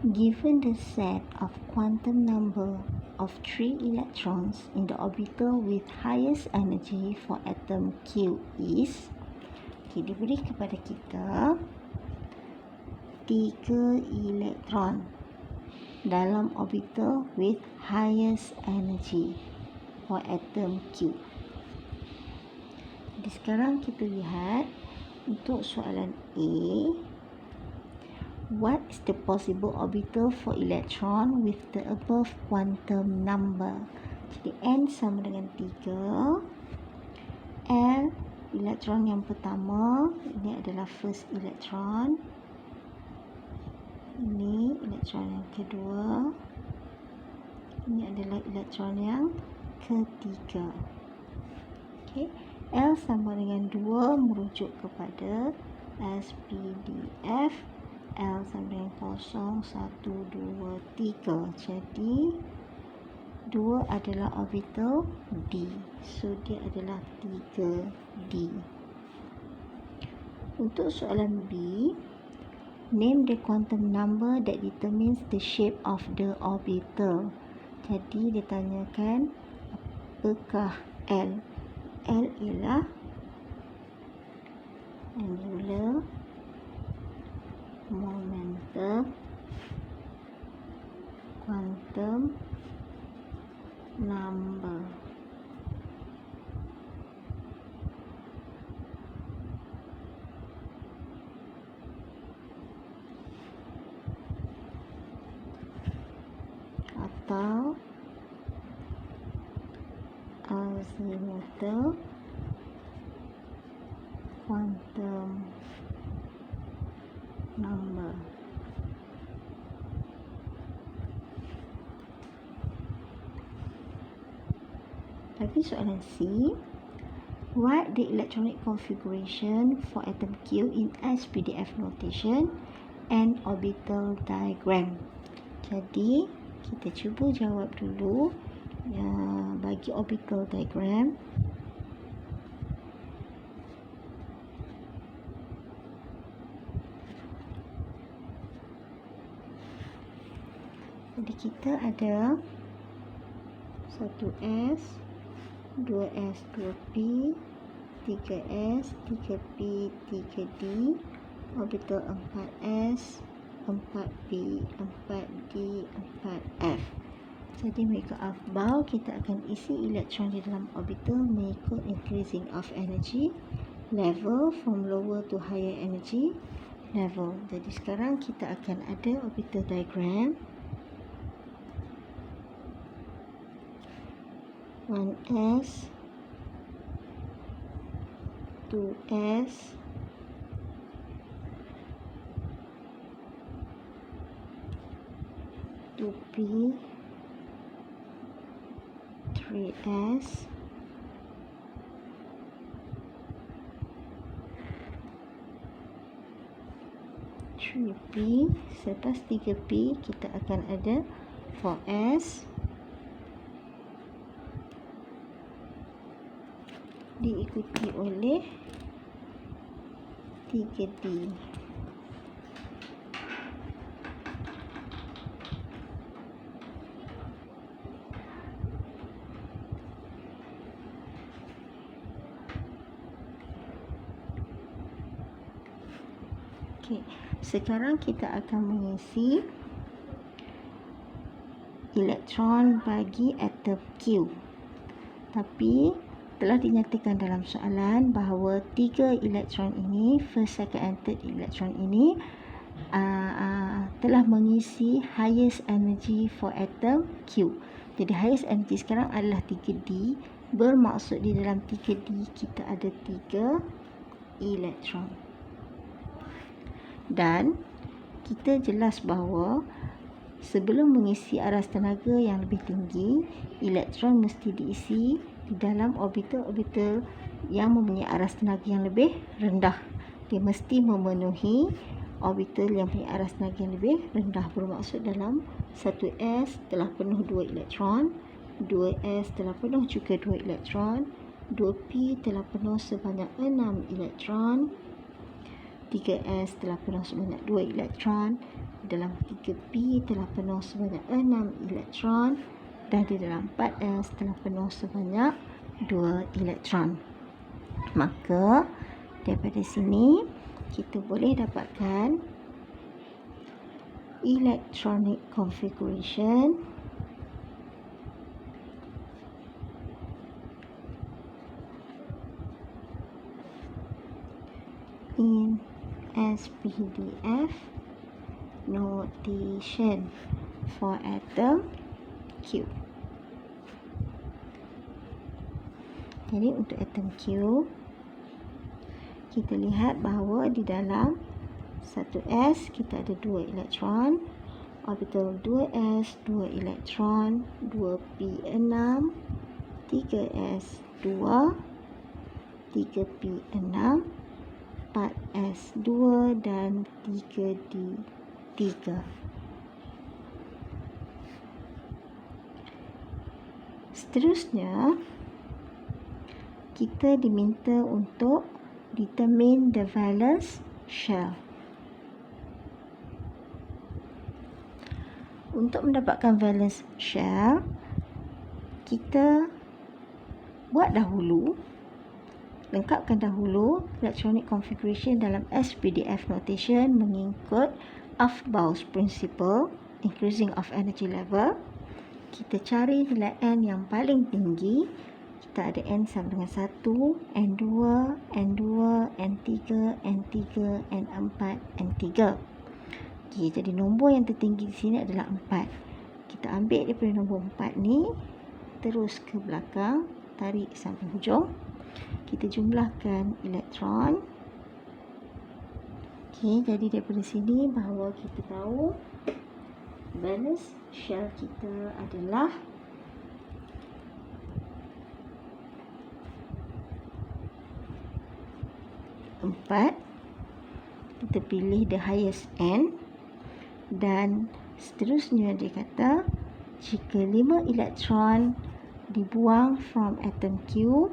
Given the set of quantum number of 3 electrons in the orbital with highest energy for atom Q is, diberi kepada kita 3 elektron dalam orbital with highest energy for atom Q. Jadi sekarang kita lihat untuk soalan A. What is the possible orbital for electron with the above quantum number? Jadi N sama dengan 3. L, elektron yang pertama, ini adalah first electron. Ini elektron yang kedua. Ini adalah elektron yang ketiga. Okay. L sama dengan 2 merujuk kepada SPDF. L sama dengan 0, 1, 2, 3. Jadi 2 adalah orbital D. So dia adalah 3D. Untuk soalan B, name the quantum number that determines the shape of the orbital. Jadi dia tanyakan apakah L. L ialah angular momentum quantum number. Atau azimuthal quantum number. Lagi soalan C. Write the electronic configuration for atom Q in SPDF notation and orbital diagram. Jadi kita cuba jawab dulu bagi orbital diagram. Jadi kita ada 1s, 2s, 2p, 3s, 3p, 3d, orbital 4s, 4p, 4d, 4f. Jadi mengikut afbau, kita akan isi elektron di dalam orbital mengikut increasing of energy level from lower to higher energy level. Jadi sekarang kita akan ada orbital diagram. 1s, 2s, 2p, 3s, 3p. Selepas 3p kita akan ada 4s diikuti oleh 3d. Okey, sekarang kita akan mengisi elektron bagi atom Q. Tapi telah dinyatakan dalam soalan bahawa 3 elektron ini, first, second and third elektron ini telah mengisi highest energy for atom Q. Jadi highest energy sekarang adalah 3D. Bermaksud di dalam 3D kita ada 3 elektron. Dan kita jelas bahawa sebelum mengisi aras tenaga yang lebih tinggi, elektron mesti diisi di dalam orbital-orbital yang mempunyai aras tenaga yang lebih rendah. Dia mesti memenuhi orbital yang mempunyai aras tenaga yang lebih rendah. Bermaksud dalam 1s telah penuh 2 elektron, 2s telah penuh juga 2 elektron, 2p telah penuh sebanyak 6 elektron, 3s telah penuh sebanyak 2 elektron, dalam 3p telah penuh sebanyak 6 elektron, dan di dalam 4s telah penuh sebanyak 2 elektron. Maka daripada sini kita boleh dapatkan electronic configuration in SPDF notation for atom Q. Jadi untuk atom Q, kita lihat bahawa di dalam 1s kita ada 2 elektron, orbital 2s 2 elektron, 2p 6, 3s 2, 3p 6, 4s 2 dan 3d 3. Seterusnya, kita diminta untuk determine the valence shell. Untuk mendapatkan valence shell, kita lengkapkan dahulu electronic configuration dalam SPDF notation mengikut Aufbau's principle, increasing of energy level. Kita cari nilai N yang paling tinggi. Kita ada N sama dengan 1, N2, N2, N3, N3, N4, N3. Okay, jadi nombor yang tertinggi di sini adalah 4. Kita ambil daripada nombor 4 ni, terus ke belakang, tarik sampai hujung. Kita jumlahkan elektron. Okay, jadi daripada sini bahawa kita tahu valence shell kita adalah empat. Kita pilih the highest N, dan seterusnya dia kata jika 5 elektron dibuang from atom Q,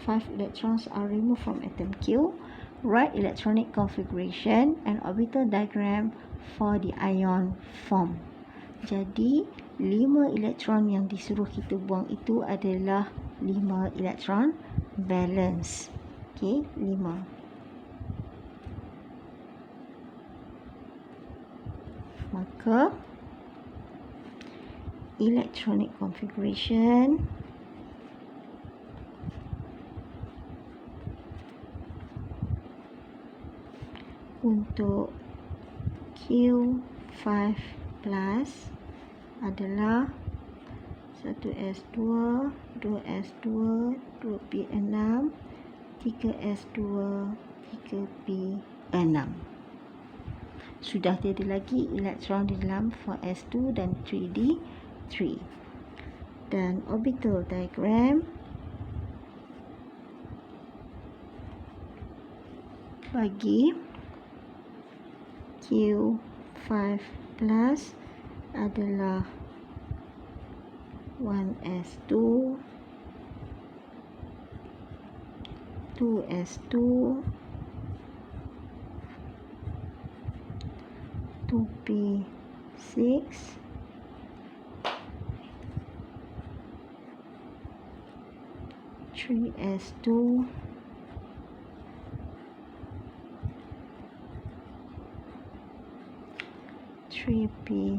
5 electrons are removed from atom Q, write electronic configuration and orbital diagram for the ion form. Jadi 5 elektron yang disuruh kita buang itu adalah 5 elektron valence. Okey, 5. Maka electronic configuration untuk Q5 plus adalah 1s2, 2s2, 2p6, 3s2, 3p6. Sudah tiada lagi elektron di dalam 4s2 dan 3d3. Dan orbital diagram bagi Q5 plus adalah 1s2, 2s2, 2p6, 3s2, 3p6.